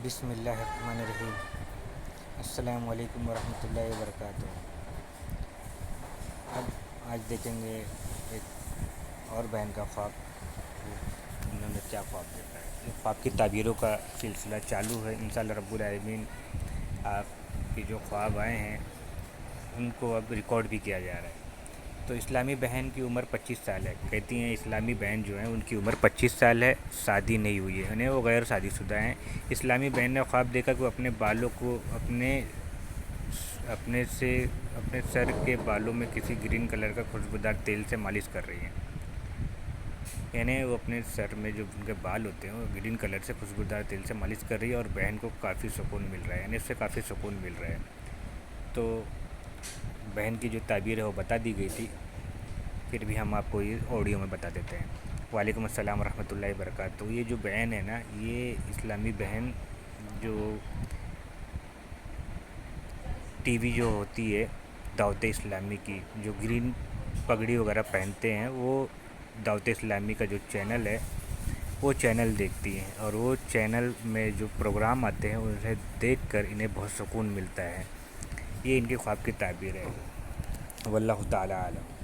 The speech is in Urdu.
بسم اللہ الرحمن الرحیم۔ السلام علیکم ورحمۃ اللہ وبرکاتہ۔ اب آج دیکھیں گے ایک اور بہن کا خواب، انہوں نے کیا خواب دیکھا ہے۔ یہ خواب کی تعبیروں کا سلسلہ چالو ہے۔ انشاءاللہ رب العالمین آپ کے جو خواب آئے ہیں ان کو اب ریکارڈ بھی کیا جا رہا ہے۔ تو اسلامی بہن کی عمر 25 سال ہے۔ کہتی ہیں اسلامی بہن جو ہیں ان کی عمر 25 سال ہے، شادی نہیں ہوئی ہے، انہیں وہ غیر شادی شدہ ہیں۔ اسلامی بہن نے خواب دیکھا کہ وہ اپنے بالوں کو اپنے سر کے بالوں میں کسی گرین کلر کا خوشبودار تیل سے مالش کر رہی ہیں۔ یعنی وہ اپنے سر میں جو ان کے بال ہوتے ہیں وہ گرین کلر سے خوشبودار تیل سے مالش کر رہی ہے، اور بہن کو کافی سکون مل رہا ہے، یعنی اس سے کافی سکون مل رہا ہے۔ تو بہن کی جو تعبیر ہے وہ بتا دی گئی تھی، پھر بھی ہم آپ کو یہ آڈیو میں بتا دیتے ہیں۔ وعلیکم السلام ورحمۃ اللہ وبرکاتہ۔ یہ جو بہن ہے نا، یہ اسلامی بہن جو ٹی وی جو ہوتی ہے دعوت اسلامی کی، جو گرین پگڑی وغیرہ پہنتے ہیں، وہ دعوت اسلامی کا جو چینل ہے وہ چینل دیکھتی ہیں، اور وہ چینل میں جو پروگرام آتے ہیں انہیں دیکھ کر انہیں بہت سکون ملتا ہے۔ یہ ان کے خواب کی تعبیر ہے۔ واللہ تعالی عالم۔